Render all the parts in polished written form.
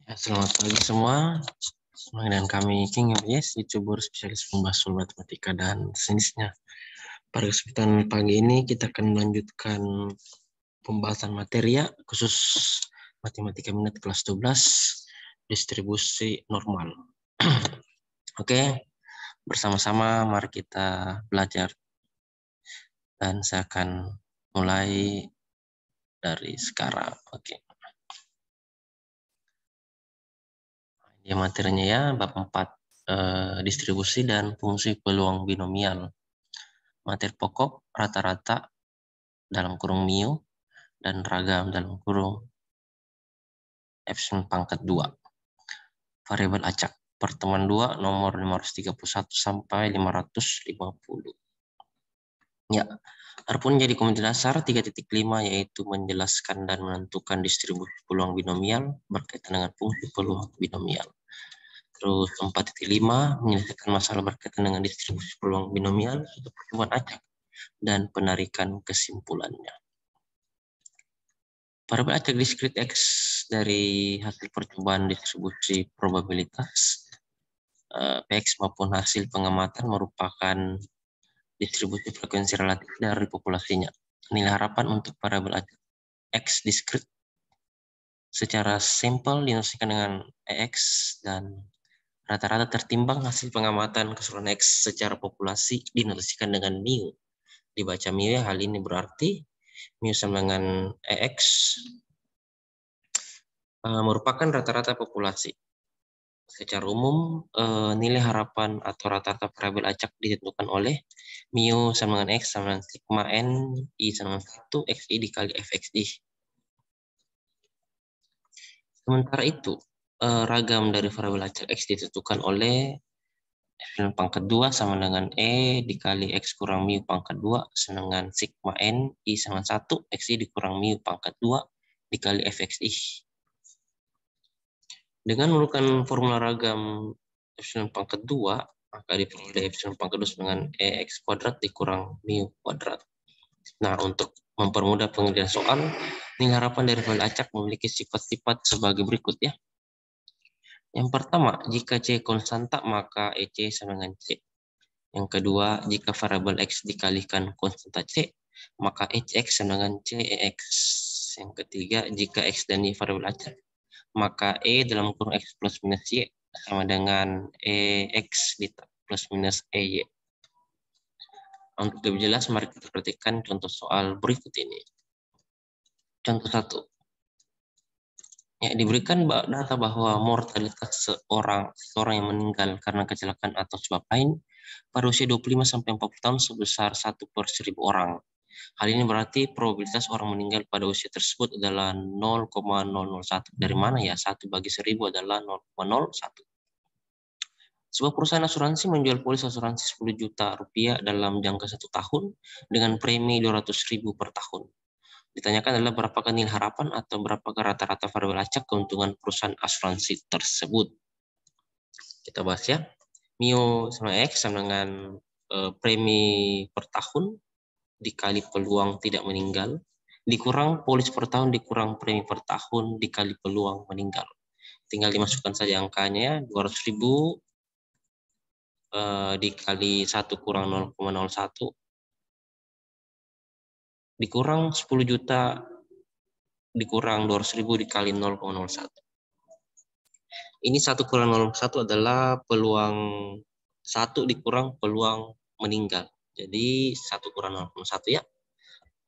Ya, selamat pagi semua. Dengan kami King Yes, YouTuber spesialis pembahasan matematika dan sainsnya. Pada kesempatan pagi ini kita akan melanjutkan pembahasan materi ya, khusus matematika minat kelas 12, distribusi normal. Oke, bersama-sama mari kita belajar. Dan saya akan mulai dari sekarang. Oke. Ya materinya ya, bab 4, distribusi dan fungsi peluang binomial. Materi pokok rata-rata dalam kurung mu dan ragam dalam kurung epsilon pangkat 2. Variabel acak pertemuan 2 nomor 531 sampai 550. Ya, adapun jadi komite dasar 3.5 yaitu menjelaskan dan menentukan distribusi peluang binomial berkaitan dengan fungsi peluang binomial. Terus 4.5 menyelesaikan masalah berkaitan dengan distribusi peluang binomial untuk pertemuan acak dan penarikan kesimpulannya. Variabel acak diskrit X dari hasil percobaan distribusi probabilitas PX maupun hasil pengamatan merupakan distribusi frekuensi relatif dari populasinya. Nilai harapan untuk variabel acak X diskrit secara sampel dinosikan dengan EX dan rata-rata tertimbang hasil pengamatan keseluruhan X secara populasi dinotasikan dengan mu. Dibaca mu ya, hal ini berarti mu sama dengan EX merupakan rata-rata populasi. Secara umum, nilai harapan atau rata-rata variabel acak ditentukan oleh mu sama dengan X sama dengan sigma N I sama dengan 1 XI dikali FXI. Sementara itu, ragam dari variabel acak X ditentukan oleh epsilon pangkat 2 sama dengan E dikali X kurang mu pangkat 2 sama dengan sigma N I sama 1 XI dikurang mu pangkat 2 dikali FXI. Dengan menggunakan formula ragam epsilon pangkat 2, maka diperoleh epsilon pangkat 2 dengan EX kuadrat dikurang mu kuadrat. Nah, untuk mempermudah pengerjaan soal, nilai harapan dari variabel acak memiliki sifat-sifat sebagai berikut ya. Yang pertama, jika C konstanta maka EC sama dengan C. Yang kedua, jika variabel X dikalikan konstanta C, maka HX sama dengan CEX. Yang ketiga, jika X dan Y variabel acak, maka E dalam kurung X plus minus Y sama dengan EX plus minus EY. Untuk lebih jelas, mari kita perhatikan contoh soal berikut ini. Contoh 1. Ya, diberikan data bahwa mortalitas seseorang yang meninggal karena kecelakaan atau sebab lain pada usia 25-40 tahun sebesar 1/1000 orang. Hal ini berarti probabilitas orang meninggal pada usia tersebut adalah 0,001. Dari mana ya? 1/1000 adalah 0,01. Sebuah perusahaan asuransi menjual polis asuransi 10 juta rupiah dalam jangka 1 tahun dengan premi 200.000 per tahun. Ditanyakan adalah berapakah nilai harapan atau berapakah rata-rata variabel acak keuntungan perusahaan asuransi tersebut. Kita bahas ya. Mu sama X sama dengan premi per tahun dikali peluang tidak meninggal, dikurang polis per tahun dikurang premi per tahun dikali peluang meninggal. Tinggal dimasukkan saja angkanya, 200.000 dikali 1 kurang 0,01 dikurang 10 juta dikurang 200.000 dikali 0,01. Ini 1 kurang 0,1 adalah peluang 1 dikurang peluang meninggal. Jadi 1 kurang 0,1 ya.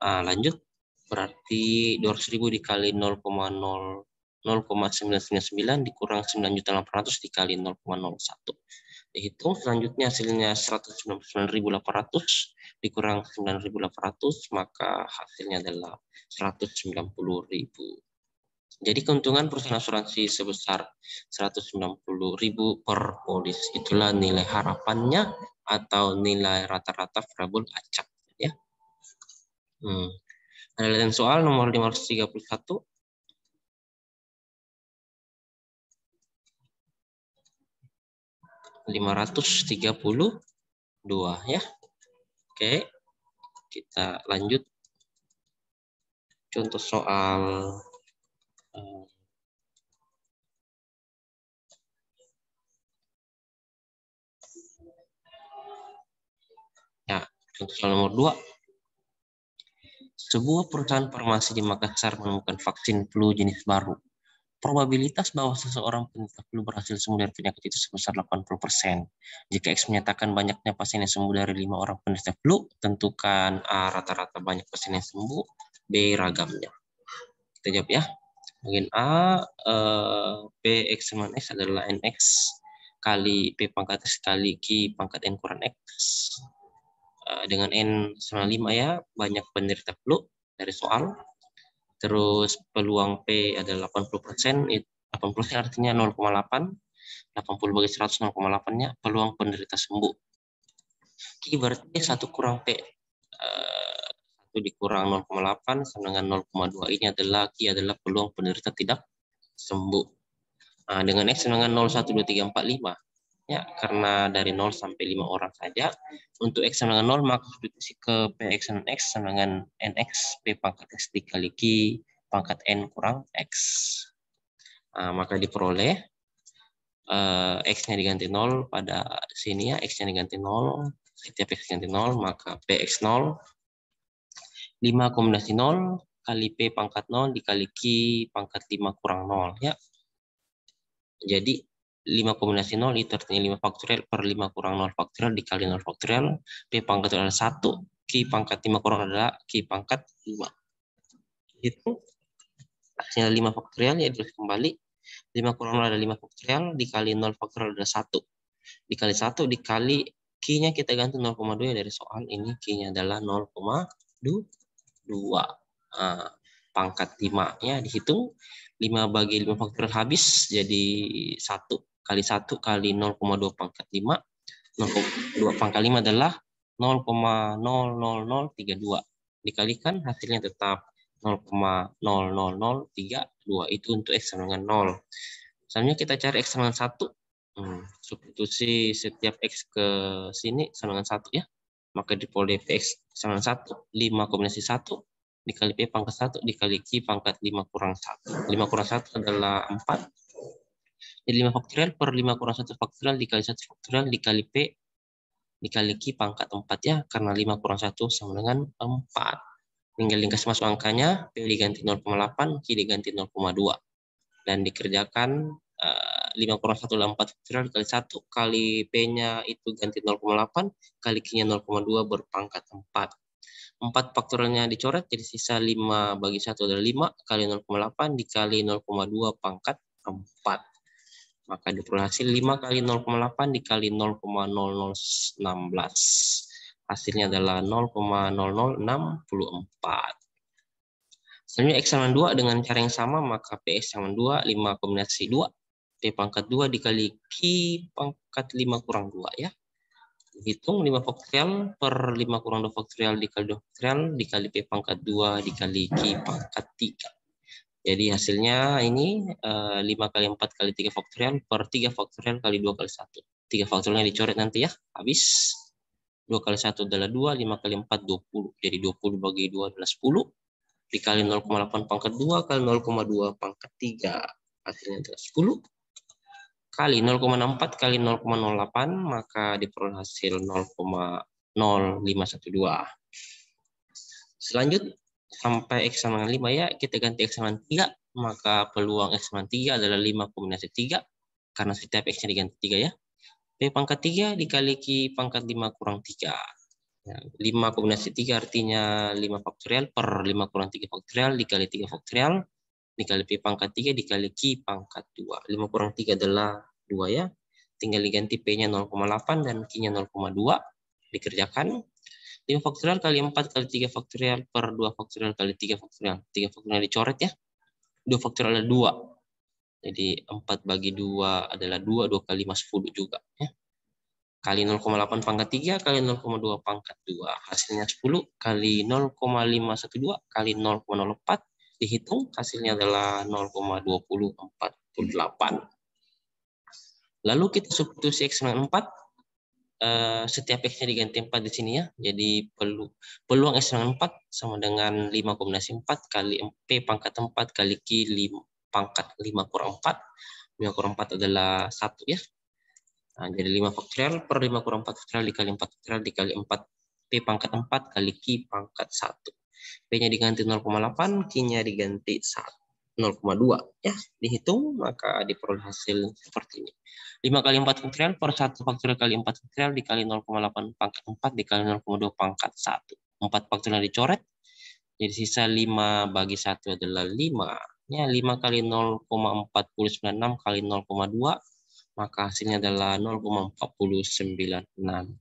Lanjut. Berarti 200.000 dikali 0,999 dikurang 9.800 dikali 0,01. Dihitung selanjutnya hasilnya 199.800 dikurang 9.800 maka hasilnya adalah 190.000. Jadi keuntungan perusahaan asuransi sebesar 190.000 per polis. Itulah nilai harapannya atau nilai rata-rata variabel acak ya. Ada latihan soal nomor 531. Ya. Oke, kita lanjut. Contoh soal Contoh soal nomor 2. Sebuah perusahaan farmasi di Makassar menemukan vaksin flu jenis baru. Probabilitas bahwa seseorang penderita flu berhasil sembuh dari penyakit itu sebesar 80%. Jika X menyatakan banyaknya pasien yang sembuh dari 5 orang penderita flu, tentukan A rata-rata banyak pasien yang sembuh, B ragamnya. Kita jawab ya. Bagian A, P X sama X adalah NX kali P pangkat X kali Q pangkat N kurang X. Dengan N sama 5 ya, banyak penderita flu dari soal. Terus peluang P adalah 80%, 80% artinya 0,8, 80 bagi 100 0,8-nya peluang penderita sembuh. Q berarti 1 kurang P. 1 dikurang 0,8 sama dengan 0,2. Ini adalah Q adalah peluang penderita tidak sembuh. Nah, dengan X sama dengan 0, 1, 2, 3, 4, 5. Ya, karena dari 0 sampai 5 orang saja. Untuk X sama dengan 0, maka substitusi ke PX dan X sama dengan NX, P pangkat X dikali Q pangkat N kurang X. Nah, maka diperoleh X-nya diganti 0 pada sini ya, X-nya diganti 0, setiap X diganti 0, maka PX 0, 5 kombinasi 0, kali P pangkat 0 dikali Q pangkat 5 kurang 0 ya. Jadi 5 kombinasi 0 itu artinya 5 faktorial per 5 kurang 0 faktorial dikali 0 faktorial. P pangkat adalah 1. Q pangkat 5 kurang adalah Q pangkat 5. Itu hasilnya 5 faktorial ya, terus kembali. 5 kurang 0 adalah 5 faktorial dikali 0 faktorial adalah 1. Dikali 1 dikali Q-nya kita ganti 0,2 dari soal ini. Q-nya adalah 0,2. Pangkat 5-nya dihitung. 5 bagi 5 faktorial habis jadi 1 kali 1 kali 0,2 pangkat 5. 0,2 pangkat 5 adalah 0,00032. Dikalikan hasilnya tetap 0,00032. Itu untuk X sama dengan 0. Misalnya kita cari X sama dengan 1. Substitusi setiap X ke sini sama dengan 1 ya. Maka diperoleh X sama dengan 1. 5 kombinasi 1 dikali P pangkat 1 dikali Q pangkat 5 kurang 1. 5 kurang 1 adalah 4. Jadi 5 faktorial per 5 kurang 1 faktorial dikali 1 faktorial dikali P dikali Q pangkat 4 ya. Karena 5 kurang 1 sama dengan 4. Tinggal ringkas masuk angkanya. P diganti 0,8, Q diganti 0,2. Dan dikerjakan 5 kurang 1 adalah 4 faktorial dikali 1 kali P-nya itu ganti 0,8 kali Q-nya 0,2 berpangkat 4. 4 faktorialnya dicoret jadi sisa 5 bagi 1 adalah 5 kali 0,8 dikali 0,2 pangkat 4. Maka diperoleh hasil 5 kali 0,8 dikali 0,0016. Hasilnya adalah 0,0064. Selanjutnya X sama 2 dengan cara yang sama, maka PX sama 2, 5 kombinasi 2. P pangkat 2 dikali Q pangkat 5 kurang 2 ya. Hitung 5 faktorial per 5 kurang 2 faktorial dikali 2 faktorial dikali P pangkat 2 dikali Q pangkat 3. Jadi hasilnya ini 5 kali 4 kali 3 faktorial per 3 faktorial kali 2 kali 1. 3 faktorialnya dicoret nanti ya, habis. 2 kali 1 adalah 2, 5 kali 4 20. Jadi 20 bagi 2 adalah 10. Dikali 0,8 pangkat 2 kali 0,2 pangkat 3. Hasilnya adalah 10. Kali 0,64 kali 0,08 maka diperoleh hasil 0,0512. Selanjut sampai X sama dengan 5 ya, kita ganti X sama 3, maka peluang X sama 3 adalah 5 kombinasi 3 karena setiap X-nya diganti 3 ya. P pangkat 3 dikali Q pangkat 5 kurang 3. Ya, 5 kombinasi 3 artinya 5 faktorial per 5 kurang 3 faktorial dikali 3 faktorial dikali P pangkat 3 dikali Q pangkat 2. 5 kurang 3 adalah 2 ya. Tinggal diganti P-nya 0,8 dan Q-nya 0,2. Dikerjakan. 5 faktorial kali 4 kali 3 faktorial per 2 faktorial kali 3 faktorial. 3 faktorial dicoret ya. 2 faktorial adalah 2. Jadi 4 bagi 2 adalah 2. 2 kali 5, 10 juga ya. Kali 0,8 pangkat 3 kali 0,2 pangkat 2. Hasilnya 10 kali 0,512 kali 0,04. Dihitung hasilnya adalah 0,2048. Lalu kita substitusi X dengan 4. Setiap X-nya diganti 4 di sini ya. Jadi peluang X dengan 4 sama dengan 5 kombinasi 4 kali P pangkat 4 kali Q pangkat 5 kurang 4. 5 kurang 4 adalah 1 ya. Nah, jadi 5 faktorial per 5 kurang 4 faktorial dikali 4 faktorial dikali 4 P pangkat 4 kali Q pangkat 1. P-nya diganti 0,8, Q-nya diganti 0,2. Ya, dihitung, maka diperoleh hasil seperti ini. 5 kali 4 faktorial per 1 faktorial kali 4 faktorial dikali 0,8 pangkat 4 dikali 0,2 pangkat 1. 4 faktorial dicoret, jadi sisa 5 bagi 1 adalah 5. Ya, 5 kali 0,496 kali 0,2, maka hasilnya adalah 0,496.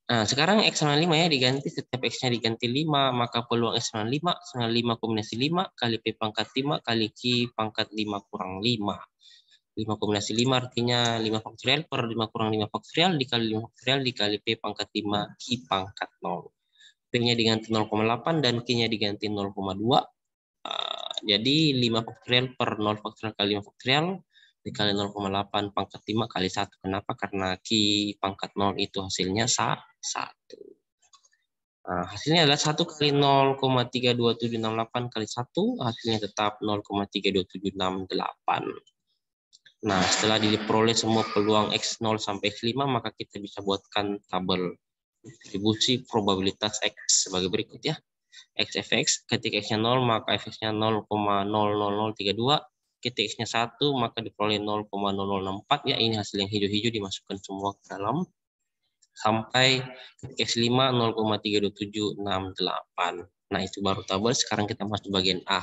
Nah, sekarang X sama 5 ya diganti, setiap X-nya diganti 5, maka peluang X sama 5 kombinasi 5 kali P pangkat 5 kali Q pangkat 5 kurang 5. 5 kombinasi 5 artinya 5 faktorial per 5 kurang 5 faktorial dikali 5 faktorial dikali P pangkat 5 Q pangkat 0. P-nya diganti 0,8 dan Q-nya diganti 0,2. Jadi 5 faktorial per 0 faktorial kali 5 faktorial dikali 0,8 pangkat 5 kali 1. Kenapa? Karena Q pangkat 0 itu hasilnya 1. Nah, hasilnya adalah 1 kali 0,32768 kali 1, hasilnya tetap 0,32768. Nah, setelah diperoleh semua peluang X0 sampai X5, maka kita bisa buatkan tabel distribusi probabilitas X sebagai berikut ya. X fx, ketika X-nya 0, maka fx-nya 0,00032. Ketika X-nya 1, maka diperoleh 0,0064. Ya, ini hasil yang hijau-hijau dimasukkan semua ke dalam. Sampai ketika X5, 0,32768. Nah, itu baru tabel. Sekarang kita masuk bagian A.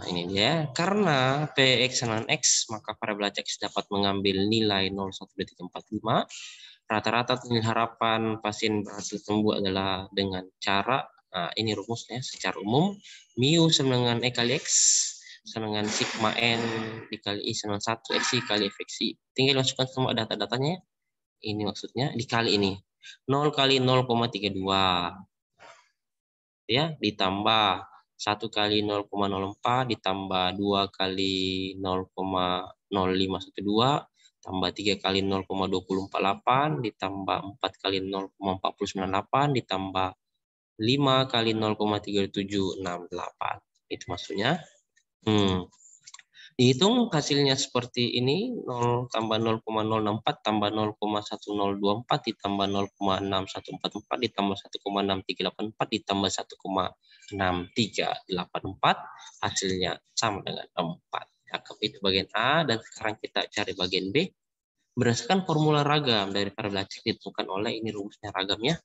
Ini dia. Karena Px sama X, maka variabel X dapat mengambil nilai 0,12345. Rata-rata nilai harapan pasien berhasil sembuh adalah dengan cara, ini rumusnya secara umum, mu sama dengan E kali X, sama dengan sigma N dikali I sama 1 XI kali FXI. Tinggal masukkan semua data-datanya, ini maksudnya, dikali ini. 0 kali 0,32. Ya, ditambah 1 kali 0,04, ditambah 2 kali 0,0512, tambah 3 kali 0,2048, ditambah 4 kali 0,4098, ditambah 5 kali 0,3768. Itu maksudnya. Dihitung hasilnya seperti ini, 0 tambah 0,064 tambah 0,1024 ditambah 0,6144 ditambah 1,6384 ditambah 1,6384, hasilnya sama dengan 4. Cakep, itu bagian A. Dan sekarang kita cari bagian B. Berdasarkan formula ragam dari variabel X ditentukan oleh, ini rumusnya ragamnya,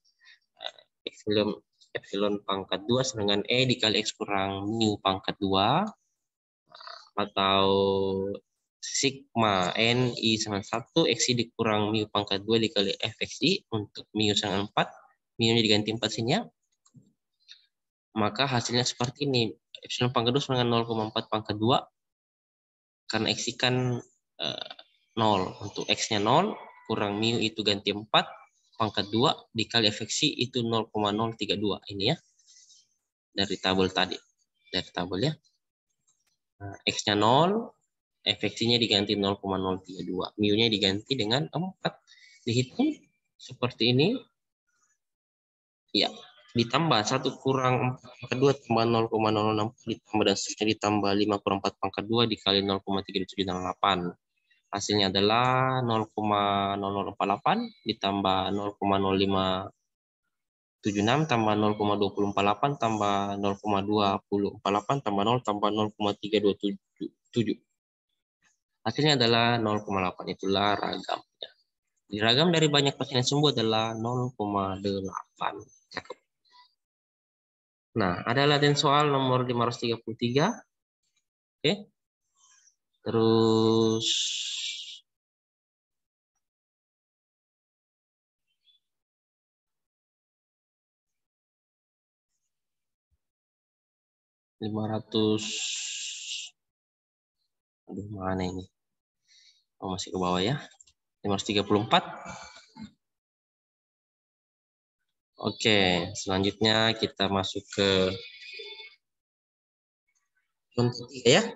epsilon pangkat 2 sama dengan E dikali X kurang mu pangkat 2, atau sigma N I sama 1 XI dikurang mu pangkat 2 dikali FXI. Untuk mu sama 4, mu-nya diganti 4 sini ya. Maka hasilnya seperti ini. Epsilon pangkat 2 sama dengan 0,4 pangkat 2. Karena XI kan 0. Untuk X-nya 0, kurang mu itu ganti 4 pangkat 2 dikali FXI itu 0,032. Ini ya. Dari tabel tadi. Dari tabel ya. X-nya 0, fx-nya diganti 0,032. Mu-nya diganti dengan 4. Dihitung seperti ini. Ya, ditambah 1 kurang 4 pangkat 2 tambah 0,064 ditambah dan seterusnya ditambah 5 kurang 4 pangkat 2 dikali 0,3768. Hasilnya adalah 0,0048 ditambah 0,0576 tambah 0,2048 tambah 0,2048 tambah 0 tambah 0,327. Hasilnya adalah 0,8. Itulah ragamnya. Diragam dari banyak pasien yang sembuh adalah 0,8. Cakep. Nah, ada latihan soal nomor 533. Oke. Terus 500. Aduh, mana ini? Oh, masih ke bawah ya. 534. Oke, selanjutnya kita masuk ke contoh 3 ya.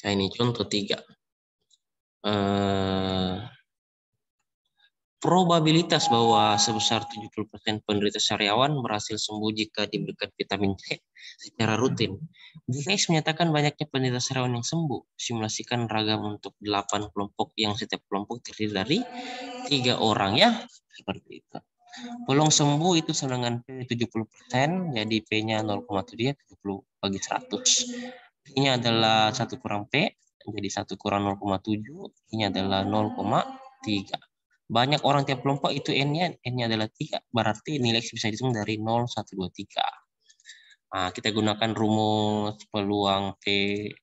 Nah, ini contoh 3. Probabilitas bahwa sebesar 70% penderita sariawan berhasil sembuh jika diberikan vitamin C secara rutin. Jika X menyatakan banyaknya penderita sariawan yang sembuh, simulasikan ragam untuk 8 kelompok yang setiap kelompok terdiri dari 3 orang ya. Seperti itu. Peluang sembuh itu sama dengan P 70%, jadi P-nya 0,7 ya, 70 bagi 100. P-nya adalah 1 kurang P, jadi 1 kurang 0,7, P-nya adalah 0,3. Banyak orang tiap kelompok itu N-nya adalah 3, berarti nilai X bisa dihitung dari 0, 1, 2, 3. Nah, kita gunakan rumus peluang P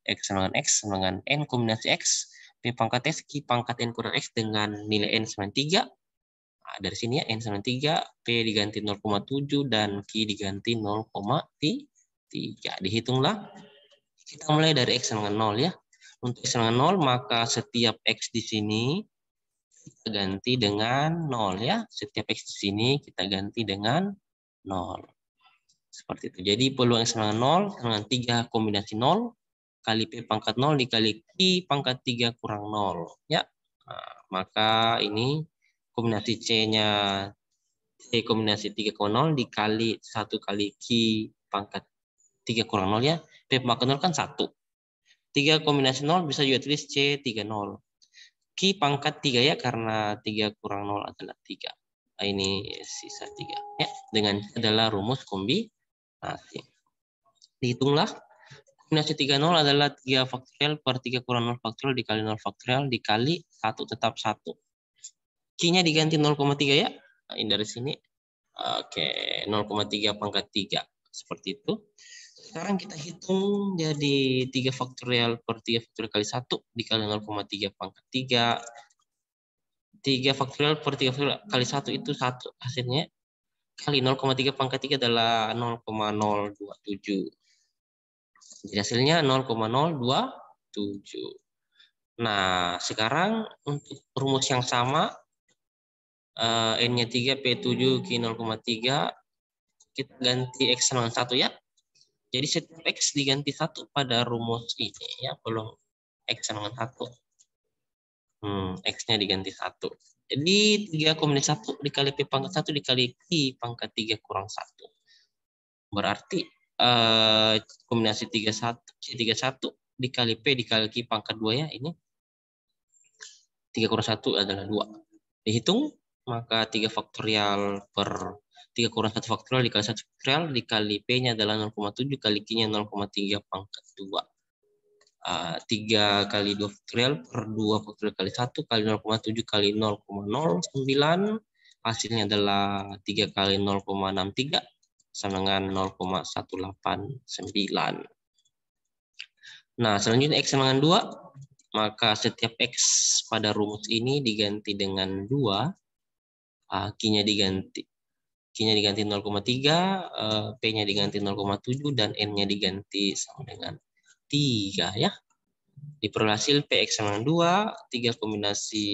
X sama dengan X sama dengan N kombinasi X, P pangkat X, Q pangkat N kurang X dengan nilai N sama 3. Nah, dari sini ya, N sama 3, P diganti 0,7, dan Q diganti 0,3. Dihitunglah. Kita mulai dari X sama dengan 0 ya. Untuk X sama dengan 0, maka setiap X di sini kita ganti dengan 0 ya. Setiap X di sini kita ganti dengan 0. Seperti itu. Jadi peluang X sama dengan 0 dengan 3 kombinasi 0 kali P pangkat 0 dikali Q pangkat 3 kurang 0 ya. Nah, maka ini kombinasi C-nya C kombinasi 3,0 dikali 1 kali Q pangkat 3 kurang 0 ya. P pangkat 0 kan 1. 3 kombinasi 0 bisa juga tulis C30. Q pangkat 3 ya, karena 3 kurang 0 adalah 3. Nah, ini sisa 3. Ya, dengan adalah rumus kombinasi. Dihitunglah. Kombinasi 30 adalah 3 faktorial per 3 kurang 0 faktorial dikali 0 faktorial dikali 1 tetap 1. Q-nya diganti 0,3 ya. Nah, ini dari sini. Oke, 0,3 pangkat 3. Seperti itu. Sekarang kita hitung jadi 3 faktorial per 3 faktorial kali 1 dikali 0,3 pangkat 3. 3 faktorial per 3 faktorial kali 1 itu 1 hasilnya. Kali 0,3 pangkat 3 adalah 0,027. Jadi hasilnya 0,027. Nah, sekarang untuk rumus yang sama, N-nya 3, P7, Q 0,3, kita ganti X dengan 1 ya. Jadi setiap X diganti 1 pada rumus ini ya, belum X dengan 1. X-nya diganti 1. Jadi 3 kombinasi 1 dikali P pangkat 1 dikali Q pangkat 3 kurang 1. Berarti kombinasi 31, C31 dikali P dikali Q pangkat 2 ya, ini 3 kurang 1 adalah 2. Dihitung, maka 3 faktorial per 3 kurang 1 faktorial dikali 1 faktorial dikali P-nya adalah 0,7 kali Q-nya 0,3 pangkat 2. 3 kali 2 faktorial per 2 faktorial kali 1 kali 0,7 kali 0,09. Hasilnya adalah 3 kali 0,63 sama dengan 0,189. Nah, selanjutnya X sama dengan 2. Maka setiap X pada rumus ini diganti dengan 2. Q-nya diganti 0,3, P-nya diganti 0,7, dan N-nya diganti sama dengan 3 ya. Diperoleh hasil PX sama dengan 2, 3 kombinasi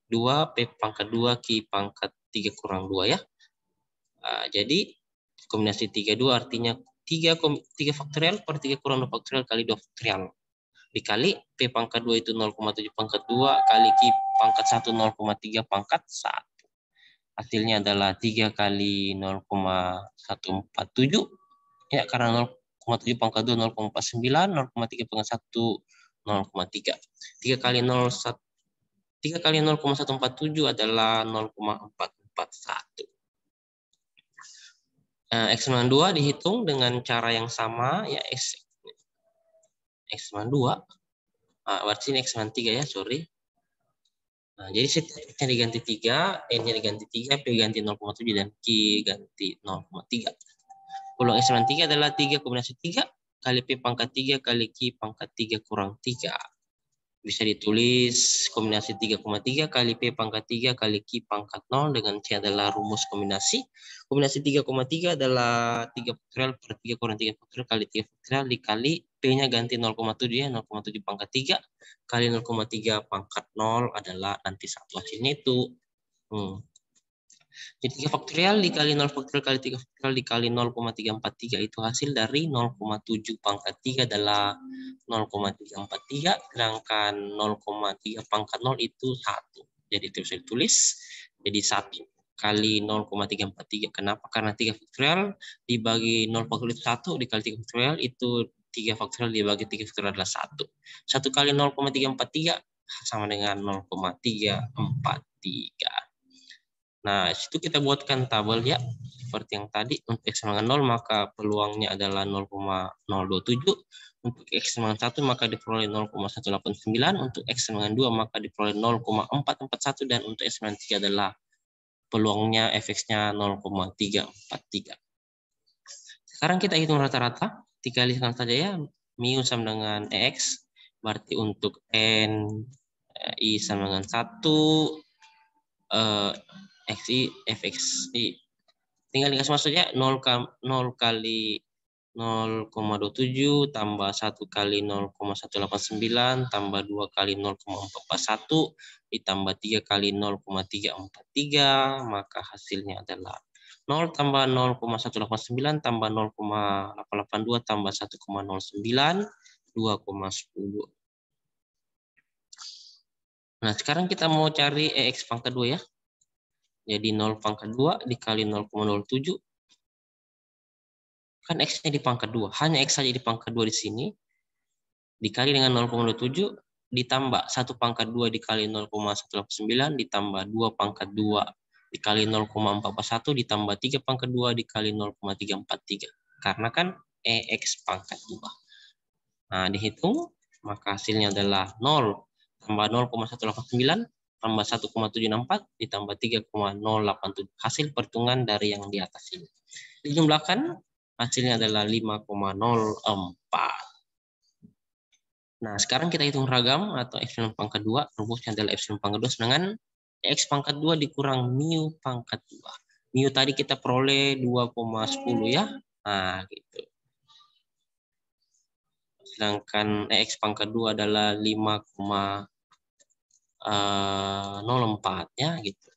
2, P pangkat 2, Q pangkat 3 kurang 2 ya. Jadi kombinasi 32 artinya 3 faktorial per 3 kurang 2 faktorial kali 2 faktorial. Dikali P pangkat 2 itu 0,7 pangkat 2 kali Q pangkat 1 0,3 pangkat 1. Hasilnya adalah 3 kali 0,147. Ya, karena 0,7 pangkat 2 0,49, 0,3 pangkat 1 0,3. 3 kali 0,147 adalah 0,441. X sama 2 dihitung dengan cara yang sama ya, X sama 2. Berarti ini X sama 3 ya, sorry. Nah, jadi X-nya diganti 3, N-nya diganti 3, P ganti 0,7, dan Q ganti 0,3. Peluang X sama 3 adalah 3 kombinasi 3 kali P pangkat 3 kali Q pangkat 3 kurang 3. Bisa ditulis kombinasi 3,3 kali P pangkat 3 kali Q pangkat 0 dengan C adalah rumus kombinasi. Kombinasi 3,3 adalah 3 faktorial per 3 kurang 3 faktorial kali 3 faktorial dikali P-nya ganti 0,7 ya, 0,7 pangkat 3 kali 0,3 pangkat 0 adalah nanti 1. Hasilnya itu. Jadi 3 faktorial dikali 0 faktorial kali 3 faktorial dikali 0,343 itu hasil dari 0,7 pangkat 3 adalah 0,343, sedangkan 0,3 pangkat 0 itu 1. Jadi itu bisa ditulis Jadi 1 kali 0,343. Kenapa? Karena 3 faktorial dibagi 0 faktorial itu 1, dikali 3 faktorial itu 3 faktorial dibagi 3 faktorial adalah 1. 1 kali 0,343 sama dengan 0,343. Nah, situ kita buatkan tabel ya. Seperti yang tadi, untuk X sama dengan 0 maka peluangnya adalah 0,027. Untuk X sama dengan 1 maka diperoleh 0,189. Untuk X sama dengan 2 maka diperoleh 0,441. Dan untuk X sama dengan 3 adalah peluangnya fx-nya 0,343. Sekarang kita hitung rata-rata. Dikalikan saja ya. Mu sama dengan EX. Berarti untuk N I sama dengan 1. XI, FXI. Tinggal dikasih maksudnya 0 kali 0,27 tambah 1 kali 0,189 tambah 2 kali 0,441 ditambah 3 kali 0,343, maka hasilnya adalah 0 tambah 0,189 tambah 0,882 tambah 1,09, 2,10. Nah, sekarang kita mau cari EX pangkat 2 ya. Jadi 0 pangkat 2 dikali 0,07. Kan X-nya di pangkat 2. Hanya X saja di pangkat 2 di sini. Dikali dengan 0,27 ditambah 1 pangkat 2 dikali 0,189 ditambah 2 pangkat 2 dikali 0,441 ditambah 3 pangkat 2 dikali 0,343. Karena kan EX pangkat 2. Nah, dihitung. Maka hasilnya adalah 0 tambah 0,189 tambah 1,764 ditambah 3,087. Hasil perhitungan dari yang di atas ini. Dijumlahkan, hasilnya adalah 5,04. Nah, sekarang kita hitung ragam atau epsilon pangkat 2. Rumusnya adalah epsilon pangkat 2 dengan X pangkat 2 dikurang mu pangkat 2. Mu tadi kita peroleh 2,10 ya. Nah, gitu. Sedangkan X pangkat 2 adalah 5,04 ya gitu.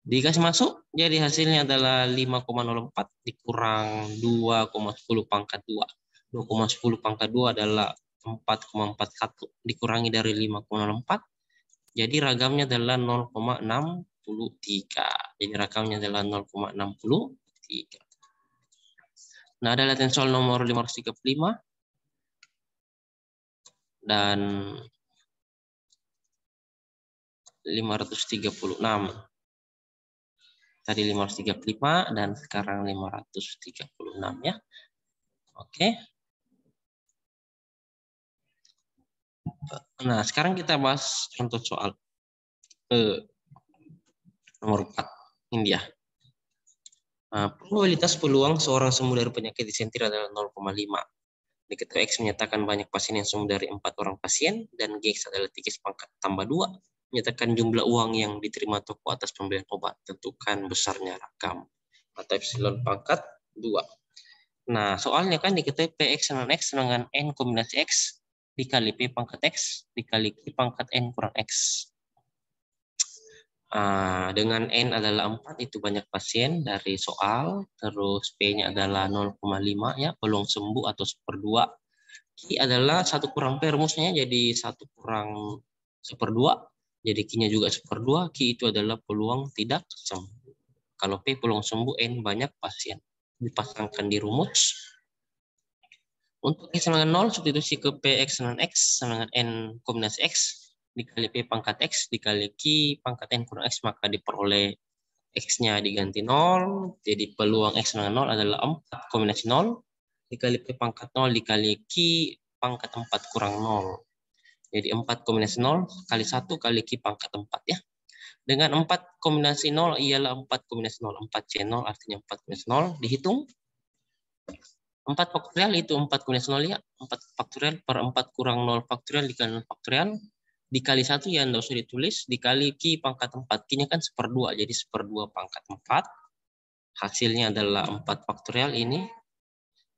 Dikasih masuk, jadi hasilnya adalah 5,04 dikurang 2,10 pangkat 2. 2,10 pangkat 2 adalah 4,41 dikurangi dari 5,04. Jadi ragamnya adalah 0,63. Jadi ragamnya adalah 0,63. Nah, ada latihan soal nomor 535 dan 536. Tadi 535 dan sekarang 536 ya. Oke. Nah, sekarang kita bahas contoh soal nomor 4 ini dia. Nah, probabilitas peluang seorang sembuh dari penyakit disentery adalah 0,5. Diketahui X menyatakan banyak pasien yang sembuh dari 4 orang pasien dan GX adalah 3 pangkat tambah 2. Menyatakan jumlah uang yang diterima toko atas pembelian obat. Tentukan besarnya ragam atau epsilon pangkat 2. Nah, soalnya kan diketahui PX dengan X dengan N kombinasi X dikali P pangkat X dikali Q pangkat N kurang X. Dengan N adalah 4, itu banyak pasien dari soal. Terus P-nya adalah 0,5 ya, peluang sembuh atau 1/2. Q adalah 1 kurang P rumusnya, jadi 1 kurang 1/2. Jadi Q-nya juga 1/2. Q itu adalah peluang tidak sembuh. Kalau P peluang sembuh, N banyak pasien. Dipasangkan di rumus. Untuk X sama dengan 0, substitusi ke P X dengan X sama dengan N kombinasi X dikali P pangkat X dikali Q pangkat N kurang X, maka diperoleh X-nya diganti 0. Jadi peluang X sama dengan 0 adalah 4 kombinasi 0 dikali P pangkat 0 dikali Q pangkat 4 kurang 0. Jadi 4 kombinasi 0 kali 1 kali Q pangkat 4 ya. Dengan 4 kombinasi 0 ialah 4 kombinasi 0. 4C0 artinya 4 kombinasi 0. Dihitung. 4 faktorial itu 4 kombinasi 0 ya. 4 faktorial per 4 kurang 0 faktorial dikali 0 faktorial. Dikali 1 ya tidak usah ditulis. Dikali Q pangkat 4. Q-nya kan 1/2. Jadi 1/2 pangkat 4. Hasilnya adalah 4 faktorial ini.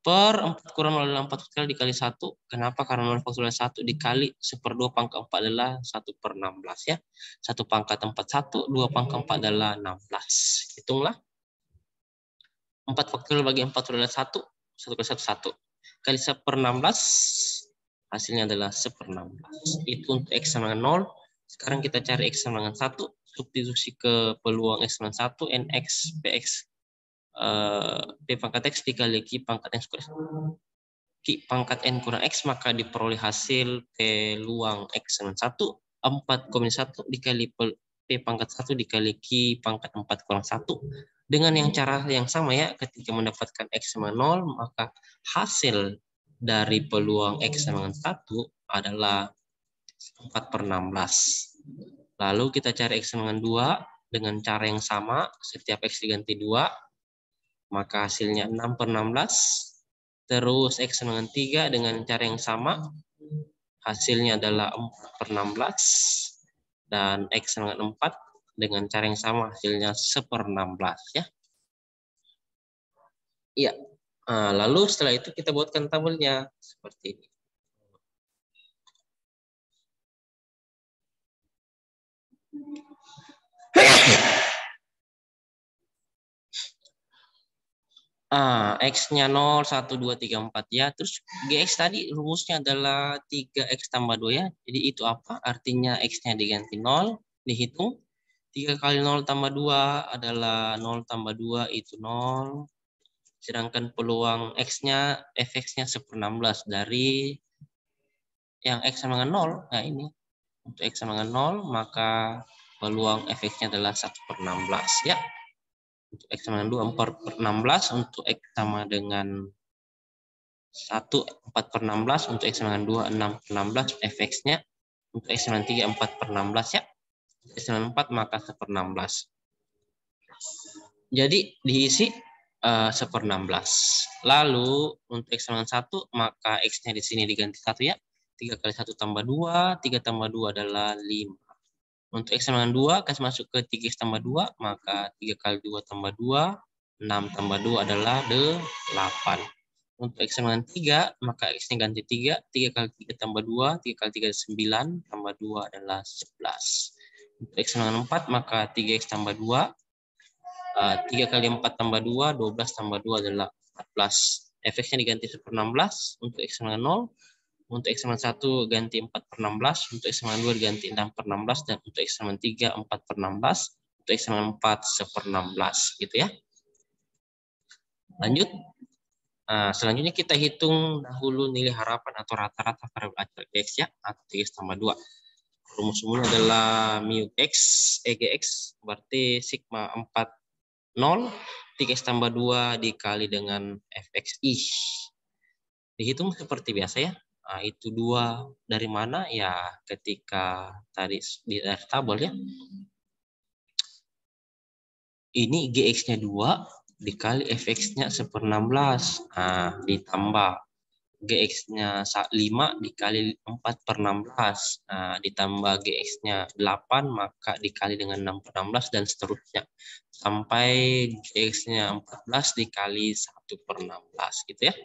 Per 4 kurang 0 adalah 4 faktorial dikali 1. Kenapa? Karena 0 faktorial 1 dikali 1/2 pangkat 4 adalah 1/16 ya. 1 pangkat 4 1, 2 pangkat 4 adalah 16. Hitunglah. 4 faktorial bagi 4 faktorial 1. 1 kali 1, 1. Kali 1/16, hasilnya adalah 1/16. Itu untuk X sama dengan 0. Sekarang kita cari X sama dengan 1, substitusi ke peluang X sama 1, NX, PX, P pangkat X dikali Q pangkat N kurang Q pangkat N kurang X, maka diperoleh hasil peluang X sama 1, 4,1 dikali P pangkat 1 dikali Q pangkat 4 kurang 1. Dengan yang cara yang sama ya, ketika mendapatkan X sama 0, maka hasil dari peluang X sama dengan 1 adalah 4/16. Lalu kita cari X sama dengan 2 dengan cara yang sama, setiap X diganti 2, maka hasilnya 6/16. Terus X sama dengan 3 dengan cara yang sama, hasilnya adalah 4/16. Dan X sama dengan 4 dengan cara yang sama, hasilnya 1/16 ya. Iya. Nah, lalu setelah itu kita buatkan tabelnya seperti ini. X-nya 0, 1, 2, 3, 4 ya. Terus GX tadi rumusnya adalah 3X tambah 2 ya. Jadi itu apa? Artinya X-nya diganti 0, dihitung. 3 kali 0 tambah 2 adalah 0 tambah 2 itu 0. Sedangkan peluang X-nya, Fx-nya 1/16 dari yang X sama dengan 0. Nah ini, untuk X sama dengan 0, maka peluang Fx-nya adalah 1/16 ya. Untuk X sama dengan 2, 4/16. Untuk X sama dengan 1, 4/16. Untuk X sama dengan 2, 6/16. Fx-nya. Untuk X sama dengan 3, 4/16 ya. X sama dengan 4, maka 1/16. Jadi diisi 1/16. Lalu untuk X sama dengan 1, maka X-nya di sini diganti 1 ya. 3 kali 1 tambah 2, 3 tambah 2 adalah 5. Untuk X sama dengan 2, kasih masuk ke 3X tambah 2, maka 3 kali 2 tambah 2, 6 tambah 2 adalah 8. Untuk X sama dengan 3, maka X-nya ganti 3, 3 kali 3 tambah 2, 3 kali 3 9, tambah 2 adalah 11. Untuk X sama dengan 4, maka 3X tambah 2, 3 kali 4 tambah 2, 12 tambah 2 adalah 14. Fx-nya diganti 1/16, untuk X sama dengan 0. Untuk X sama 1 ganti 4/16, untuk X sama 2 diganti 6/16, dan untuk X sama 3 4/16, untuk X sama 4 1/16 gitu ya. Lanjut. Selanjutnya kita hitung dahulu nilai harapan atau rata-rata variabel acuan X ya, atau 3X tambah 2. Rumus umumnya adalah mu X, EGX, berarti sigma 4, 0, 3X tambah 2 dikali dengan Fxi. Dihitung seperti biasa ya. Nah, itu 2 dari mana? Ya, ketika tadi di tabel ya. Ini GX-nya 2 dikali Fx-nya 1/16. Nah, ditambah GX-nya 5 dikali 4/16. Nah, ditambah GX-nya 8, maka dikali dengan 6/16 dan seterusnya. Sampai GX-nya 14 dikali 1/16 gitu ya.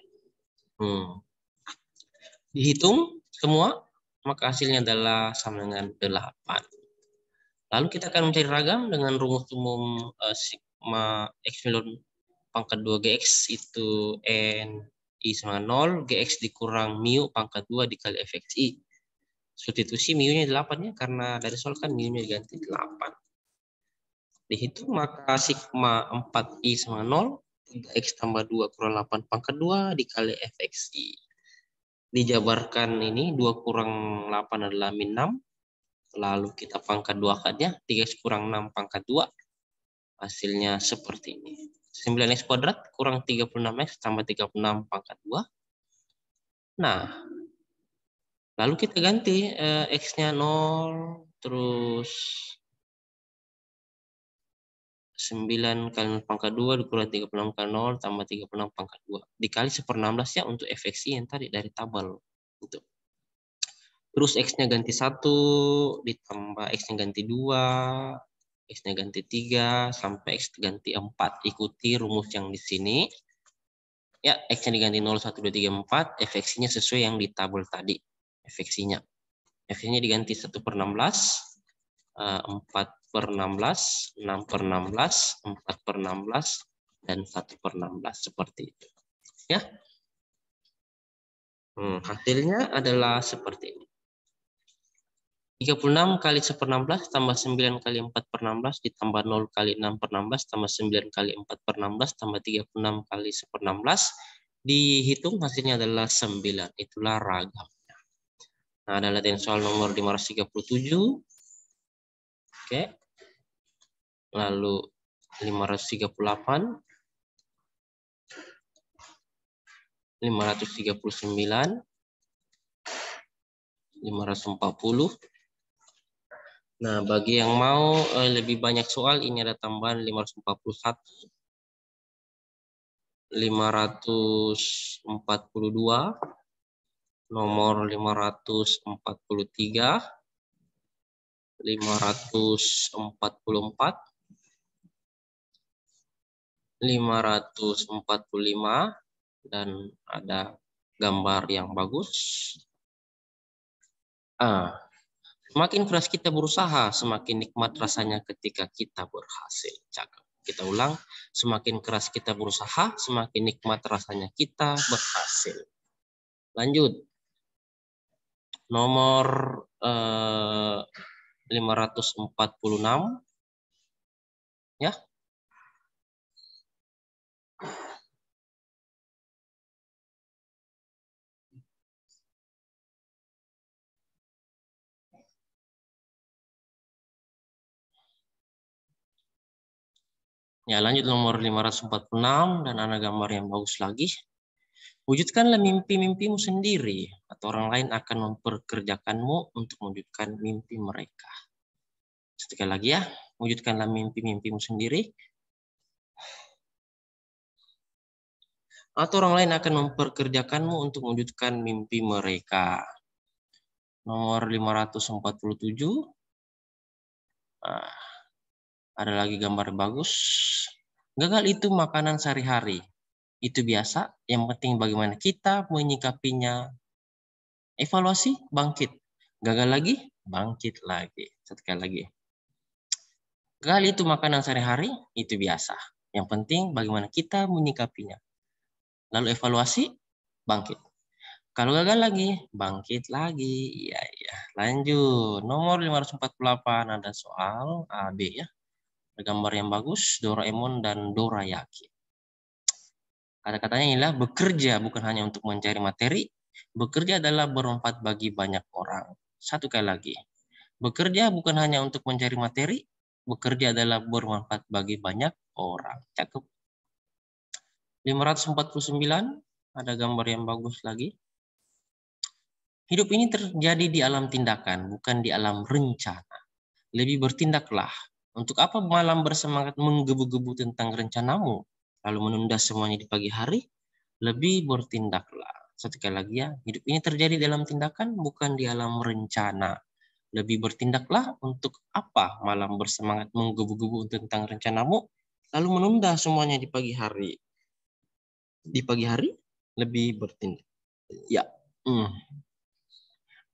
Dihitung semua, maka hasilnya adalah sama dengan 8. Lalu kita akan mencari ragam dengan rumus umum sigma X milon pangkat 2 GX itu N I sama 0, GX dikurang mu pangkat 2 dikali Fxi. Substitusi mu-nya 8 ya, karena dari soal kan mu-nya diganti 8. Dihitung maka sigma 4i sama 0, 3x tambah 2 kurang 8 pangkat 2 dikali Fxi. Dijabarkan ini 2 kurang 8 adalah min 6. Lalu kita pangkat 2 akadnya, 3x kurang 6 pangkat 2. Hasilnya seperti ini. 9x kuadrat kurang 36x tambah 36 pangkat 2. Nah, lalu kita ganti x-nya 0, terus 9 kali 0 pangkat 2 dikurang 36 kali 0 tambah 36 pangkat 2. Dikali 1/16 ya untuk Fxi yang tadi dari tabel. Untuk terus X-nya ganti 1, ditambah X-nya ganti 2, X-nya ganti 3, sampai X ganti 4. Ikuti rumus yang di sini. Ya, X-nya diganti 0, 1, 2, 3, 4. Fx-nya sesuai yang di tabel tadi. Fx-nya. Fx-nya diganti 1/16, 4/16, 6/16, 4/16, dan 1/16. Seperti itu. Ya. Hasilnya adalah seperti ini. 36 kali 1/16 tambah 9 kali 4/16 ditambah 0 kali 6/16 tambah 9 kali 4/16 tambah 36 kali 1/16. Dihitung hasilnya adalah 9. Itulah ragamnya. Nah, ada latihan soal nomor 537. Oke. Lalu 538. 539. 540. Nah, bagi yang mau lebih banyak soal, ini ada tambahan 541, 542, nomor 543, 544, 545, dan ada gambar yang bagus. Semakin keras kita berusaha, semakin nikmat rasanya ketika kita berhasil. Cakep. Kita ulang, semakin keras kita berusaha, semakin nikmat rasanya kita berhasil. Lanjut. Nomor 546. Ya. Ya, lanjut nomor 546 dan ada gambar yang bagus lagi. Wujudkanlah mimpi-mimpimu sendiri atau orang lain akan memperkerjakanmu untuk mewujudkan mimpi mereka. Sekali lagi ya, wujudkanlah mimpi-mimpimu sendiri atau orang lain akan memperkerjakanmu untuk mewujudkan mimpi mereka. Nomor 547. Ada lagi gambar bagus. Gagal itu makanan sehari-hari. Itu biasa, yang penting bagaimana kita menyikapinya. Evaluasi, bangkit. Gagal lagi, bangkit lagi. Sekali lagi. Gagal itu makanan sehari-hari, itu biasa. Yang penting bagaimana kita menyikapinya. Lalu evaluasi, bangkit. Kalau gagal lagi, bangkit lagi. Iya, iya. Lanjut. Nomor 548 ada soal A, B ya. Ada gambar yang bagus, Doraemon dan Dorayaki. Ada katanya inilah bekerja bukan hanya untuk mencari materi, bekerja adalah bermanfaat bagi banyak orang. Satu kali lagi. Bekerja bukan hanya untuk mencari materi, bekerja adalah bermanfaat bagi banyak orang. Cakep. 549, ada gambar yang bagus lagi. Hidup ini terjadi di alam tindakan, bukan di alam rencana. Lebih bertindaklah. Untuk apa malam bersemangat menggebu-gebu tentang rencanamu, lalu menunda semuanya di pagi hari? Lebih bertindaklah. Satu kali lagi ya, hidup ini terjadi dalam tindakan, bukan di alam rencana. Lebih bertindaklah. Untuk apa malam bersemangat menggebu-gebu tentang rencanamu, lalu menunda semuanya di pagi hari? Di pagi hari, lebih bertindak. Ya.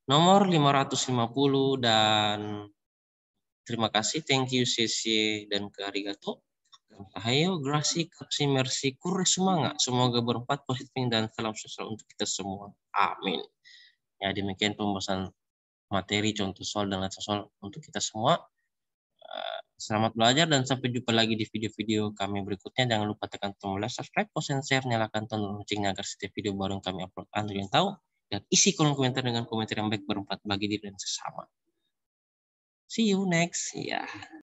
Nomor 550 dan terima kasih, thank you, Sisi dan ke arigato. Ayo, grasi, kapsi, merci, kure, semangat. Semoga berempat positif dan salam sosial untuk kita semua. Amin. Ya, demikian pembahasan materi, contoh soal, dan lain soal untuk kita semua. Selamat belajar dan sampai jumpa lagi di video-video kami berikutnya. Jangan lupa tekan tombol like, subscribe, post, and share, nyalakan tombol loncengnya agar setiap video baru yang kami upload Anda yang tahu. Dan isi kolom komentar dengan komentar yang baik berempat bagi diri dan sesama. See you next. Ya.